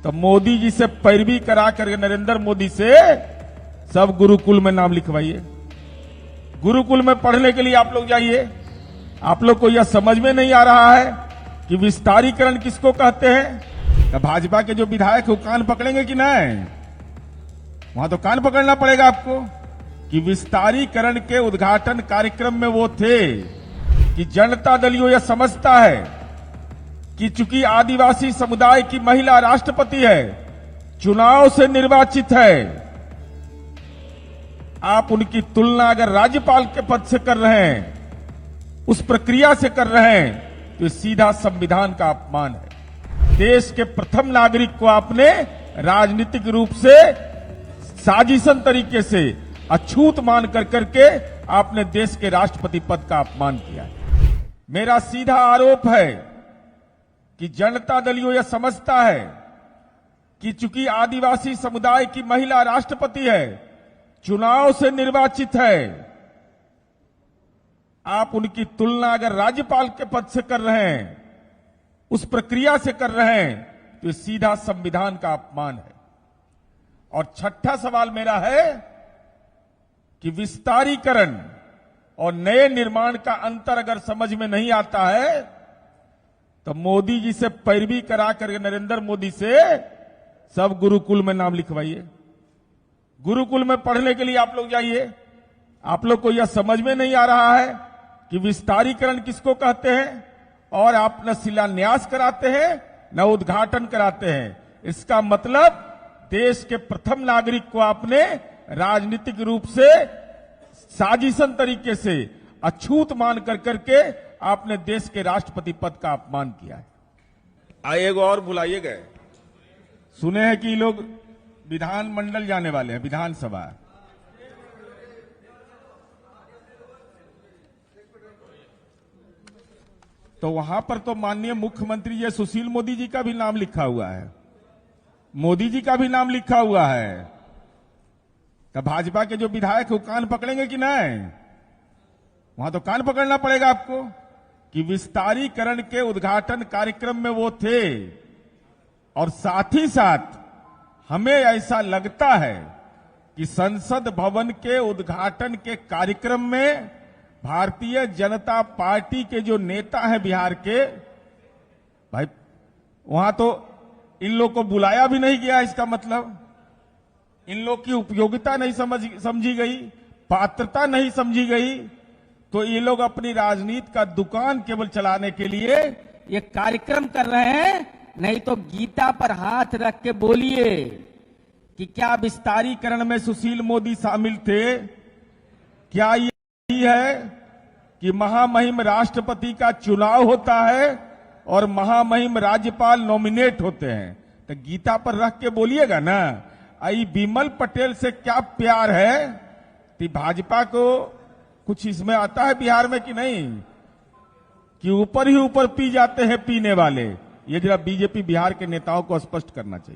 तो मोदी जी से पैरवी करा कर नरेंद्र मोदी से सब गुरुकुल में नाम लिखवाइए। गुरुकुल में पढ़ने के लिए आप लोग जाइए। आप लोग को यह समझ में नहीं आ रहा है कि विस्तारीकरण किसको कहते हैं। तो भाजपा के जो विधायक है वो कान पकड़ेंगे कि नहीं? वहां तो कान पकड़ना पड़ेगा आपको कि विस्तारीकरण के उद्घाटन कार्यक्रम में वो थे कि जनता दल यह समझता है कि चूंकि आदिवासी समुदाय की महिला राष्ट्रपति है, चुनाव से निर्वाचित है, आप उनकी तुलना अगर राज्यपाल के पद से कर रहे हैं, उस प्रक्रिया से कर रहे हैं, तो सीधा संविधान का अपमान है। देश के प्रथम नागरिक को आपने राजनीतिक रूप से साजिशन तरीके से अछूत मान कर करके आपने देश के राष्ट्रपति पद का अपमान किया है। मेरा सीधा आरोप है कि जनता दल यह समझता है कि चूंकि आदिवासी समुदाय की महिला राष्ट्रपति है, चुनाव से निर्वाचित है, आप उनकी तुलना अगर राज्यपाल के पद से कर रहे हैं, उस प्रक्रिया से कर रहे हैं, तो सीधा संविधान का अपमान है। और छठा सवाल मेरा है कि विस्तारीकरण और नए निर्माण का अंतर अगर समझ में नहीं आता है तो मोदी जी से पैरवी करा कर नरेंद्र मोदी से सब गुरुकुल में नाम लिखवाइए। गुरुकुल में पढ़ने के लिए आप लोग जाइए। आप लोग को यह समझ में नहीं आ रहा है कि विस्तारीकरण किसको कहते हैं, और आप न शिलान्यास कराते हैं न उद्घाटन कराते हैं। इसका मतलब देश के प्रथम नागरिक को आपने राजनीतिक रूप से साजिशन तरीके से अछूत मान कर करके आपने देश के राष्ट्रपति पद का अपमान किया है। आइए और बुलाइए गए। सुने हैं कि ये लोग विधानमंडल जाने वाले हैं, विधानसभा। तो वहां पर तो माननीय मुख्यमंत्री जी सुशील मोदी जी का भी नाम लिखा हुआ है, मोदी जी का भी नाम लिखा हुआ है। तो भाजपा के जो विधायक है वो कान पकड़ेंगे कि नहीं? वहां तो कान पकड़ना पड़ेगा आपको कि विस्तारीकरण के उद्घाटन कार्यक्रम में वो थे, और साथ ही साथ हमें ऐसा लगता है कि संसद भवन के उद्घाटन के कार्यक्रम में भारतीय जनता पार्टी के जो नेता हैं बिहार के, भाई वहां तो इन लोग को बुलाया भी नहीं गया। इसका मतलब इन लोग की उपयोगिता नहीं समझी गई, पात्रता नहीं समझी गई। तो ये लोग अपनी राजनीति का दुकान केवल चलाने के लिए ये कार्यक्रम कर रहे हैं। नहीं तो गीता पर हाथ रख के बोलिए कि क्या विस्तारीकरण में सुशील मोदी शामिल थे? क्या यही है कि महामहिम राष्ट्रपति का चुनाव होता है और महामहिम राज्यपाल नॉमिनेट होते हैं? तो गीता पर रख के बोलिएगा ना। आई बिमल पटेल से क्या प्यार है कि भाजपा को कुछ इसमें आता है बिहार में कि नहीं, कि ऊपर ही ऊपर पी जाते हैं पीने वाले? ये जरा बीजेपी बिहार के नेताओं को स्पष्ट करना चाहिए।